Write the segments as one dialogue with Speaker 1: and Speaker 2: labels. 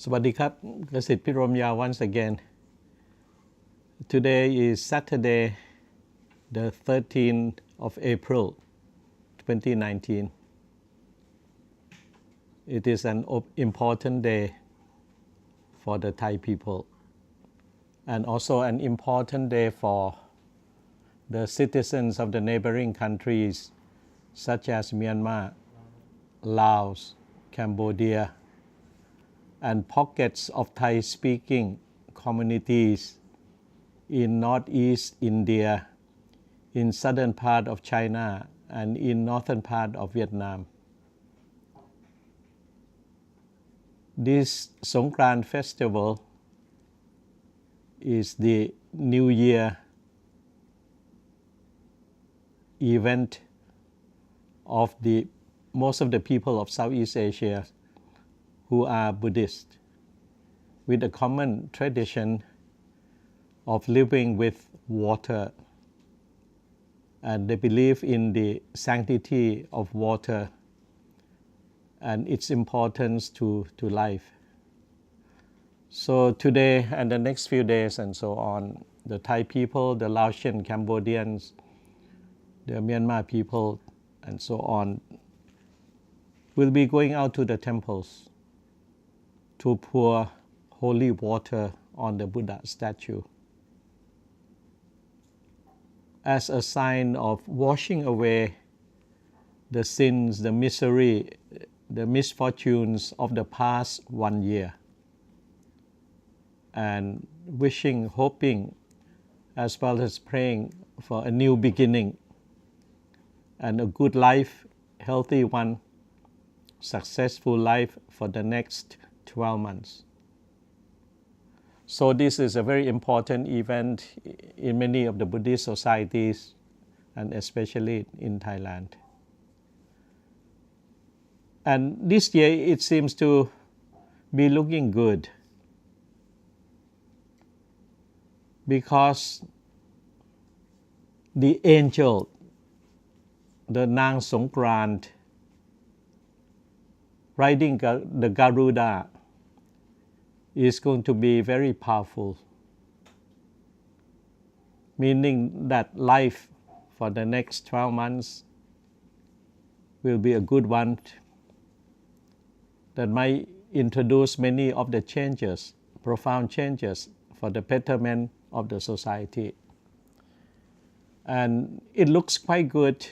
Speaker 1: สวัสดีครับ Kasit Piromya once again. Today is Saturday, the 13th of April, 2019. It is an important day for the Thai people and also an important day for the citizens of the neighboring countries such as Myanmar, Laos, Cambodia, and pockets of Thai-speaking communities in northeast India, in southern part of China, and in northern part of Vietnam. This Songkran festival is the New Year event of most of the people of Southeast Asia who are Buddhist, with a common tradition of living with water, and they believe in the sanctity of water and its importance to life. So today and the next few days and so on, the Thai people, the Laotian, Cambodians, the Myanmar people, and so on, will be going out to the temples to pour holy water on the Buddha statue as a sign of washing away the sins, the misery, the misfortunes of the past 1 year, and wishing, hoping, as well as praying for a new beginning and a good life, healthy one, successful life for the next 12 months. So this is a very important event in many of the Buddhist societies, and especially in Thailand. And this year it seems to be looking good because the angel, the Nang Songkran, riding the Garuda, is going to be very powerful, meaning that life for the next 12 months will be a good one that might introduce many of the changes, profound changes for the betterment of the society. And it looks quite good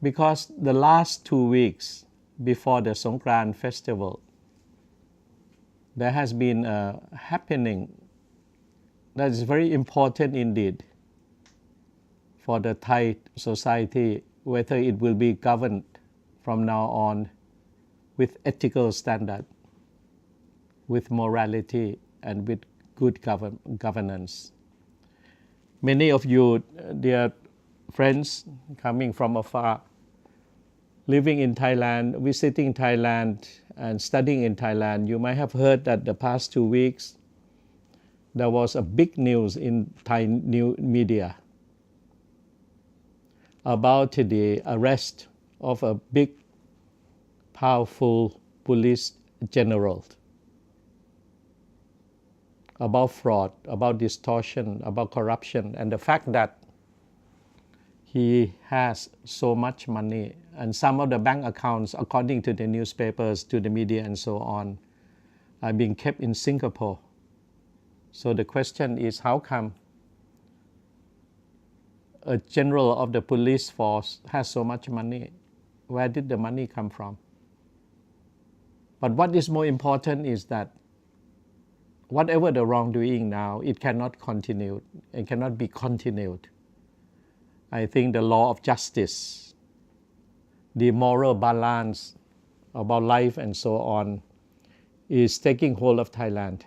Speaker 1: because the last 2 weeks before the Songkran festival, there has been a happening that is very important indeed for the Thai society, whether it will be governed from now on with ethical standard, with morality, and with good governance. Many of you, dear friends coming from afar, living in Thailand, visiting Thailand, and studying in Thailand, you might have heard that the past 2 weeks there was a big news in Thai new media about the arrest of a big, powerful police general, about fraud, about distortion, about corruption, and the fact that he has so much money, and some of the bank accounts, according to the newspapers, to the media, and so on, are being kept in Singapore. So the question is, how come a general of the police force has so much money? Where did the money come from? But what is more important is that whatever the wrongdoing now, it cannot continue, it cannot be continued. I think the law of justice, the moral balance about life and so on, is taking hold of Thailand.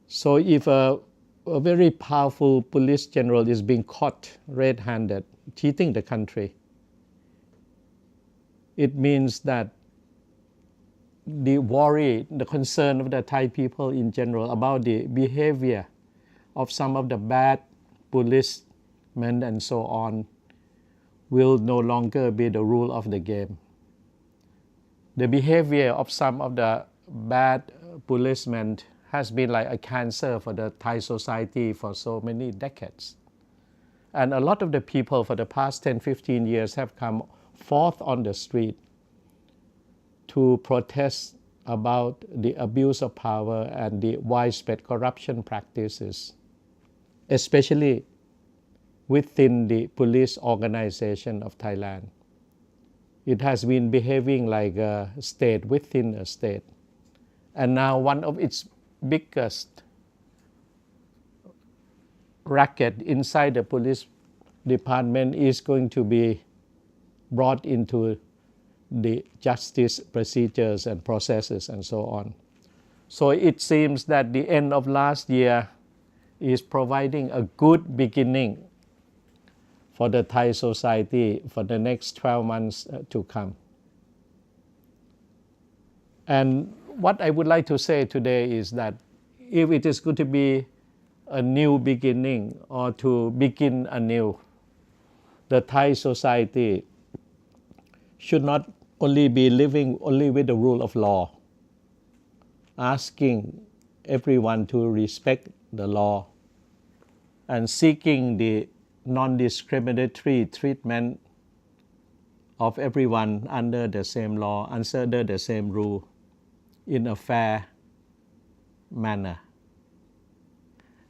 Speaker 1: So if a very powerful police general is being caught red-handed, cheating the country, it means that the worry, the concern of the Thai people in general about the behavior of some of the bad policemen and so on will no longer be the rule of the game. The behavior of some of the bad policemen has been like a cancer for the Thai society for so many decades. And a lot of the people for the past 10-15 years have come forth on the street to protest about the abuse of power and the widespread corruption practices, especially within the police organization of Thailand. It has been behaving like a state within a state. And now one of its biggest racket inside the police department is going to be brought into the justice procedures and processes and so on. So it seems that the end of last year is providing a good beginning for the Thai society for the next 12 months to come. And what I would like to say today is that if it is going to be a new beginning or to begin anew, the Thai society should not only be living only with the rule of law, asking everyone to respect the law and seeking the non-discriminatory treatment of everyone under the same law, under the same rule, in a fair manner.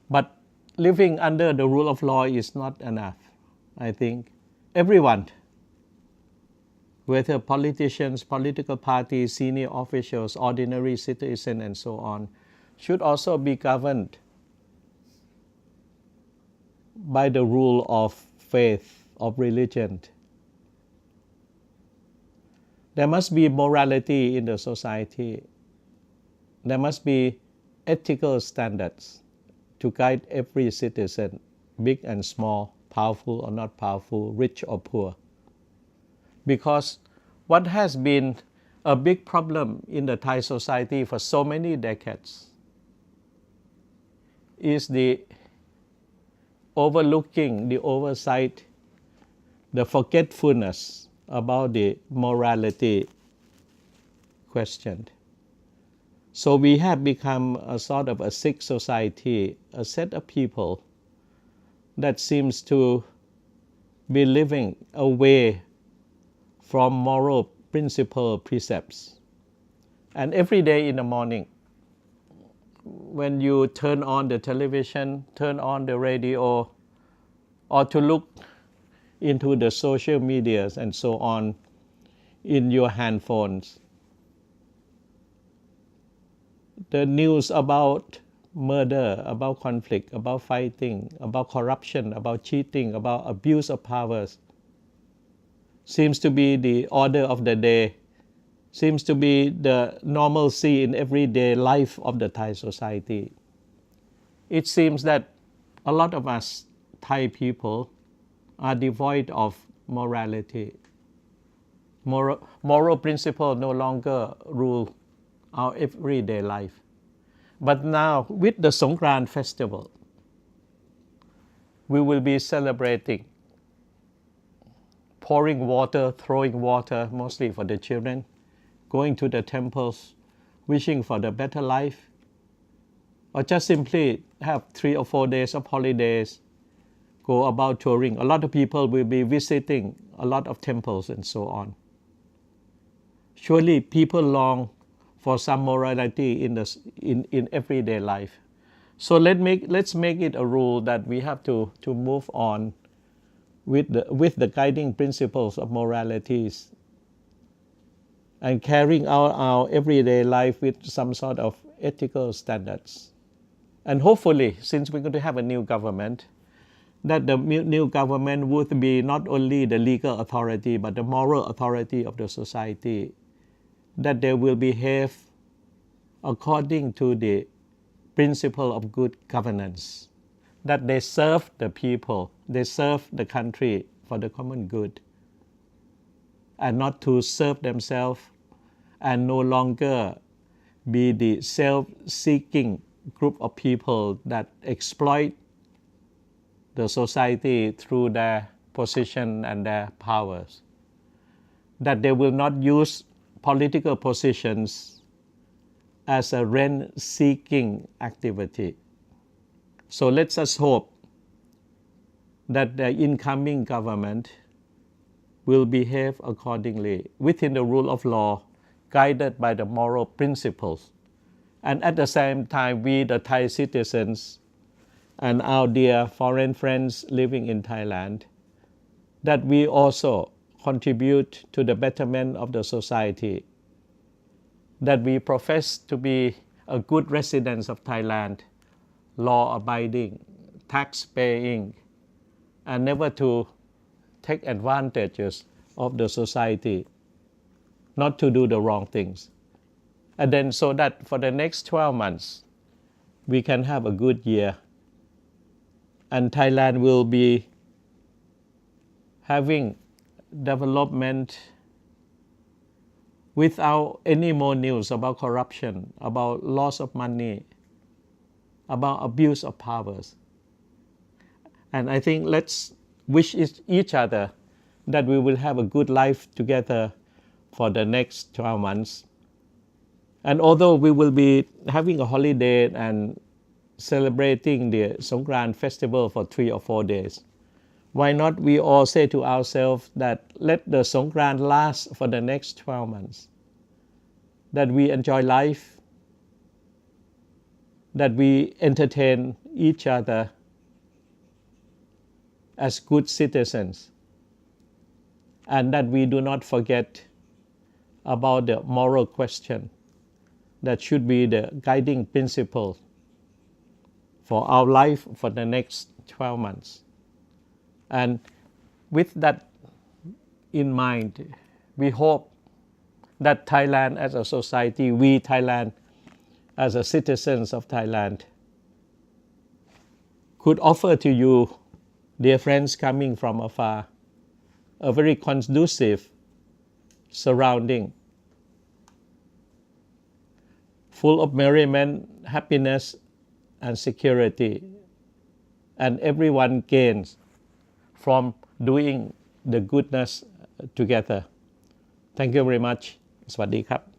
Speaker 1: But living under the rule of law is not enough. I think everyone, whether politicians, political parties, senior officials, ordinary citizens, and so on, should also be governed by the rule of faith, of religion. There must be morality in the society. There must be ethical standards to guide every citizen, big and small, powerful or not powerful, rich or poor. Because what has been a big problem in the Thai society for so many decades is the overlooking, the oversight, the forgetfulness about the morality question. So we have become a sort of a sick society, a set of people that seems to be living away from moral principle precepts. And every day in the morning, when you turn on the television, turn on the radio, or to look into the social medias and so on in your handphones, the news about murder, about conflict, about fighting, about corruption, about cheating, about abuse of powers seems to be the order of the day, seems to be the normalcy in everyday life of the Thai society. It seems that a lot of us Thai people are devoid of morality. Moral principle no longer rule our everyday life. But now with the Songkran festival, we will be celebrating pouring water, throwing water, mostly for the children, going to the temples, wishing for the better life, or just simply have 3 or 4 days of holidays, go about touring. A lot of people will be visiting a lot of temples and so on. Surely people long for some morality in everyday life. So let's make it a rule that we have to move on with the guiding principles of moralities and carrying out our everyday life with some sort of ethical standards. And hopefully, since we're going to have a new government, that the new government would be not only the legal authority but the moral authority of the society, that they will behave according to the principle of good governance, that they serve the people, they serve the country for the common good, and not to serve themselves and no longer be the self-seeking group of people that exploit the society through their position and their powers, that they will not use political positions as a rent-seeking activity. So let us hope that the incoming government will behave accordingly within the rule of law, guided by the moral principles. And at the same time, we, the Thai citizens, and our dear foreign friends living in Thailand, that we also contribute to the betterment of the society, that we profess to be a good residents of Thailand, law-abiding, tax-paying, and never to take advantages of the society, not to do the wrong things. And then so that for the next 12 months, we can have a good year, and Thailand will be having development without any more news about corruption, about loss of money, about abuse of powers. And I think let's wish each other that we will have a good life together for the next 12 months. And although we will be having a holiday and celebrating the Songkran festival for 3 or 4 days, why not we all say to ourselves that let the Songkran last for the next 12 months, that we enjoy life, that we entertain each other as good citizens, and that we do not forget about the moral question that should be the guiding principle for our life for the next 12 months. And with that in mind, we hope that Thailand as a society, we Thailand as a citizens of Thailand, could offer to you, dear friends coming from afar, a very conducive surrounding, full of merriment, happiness, and security, and everyone gains from doing the goodness together. Thank you very much. สวัสดีครับ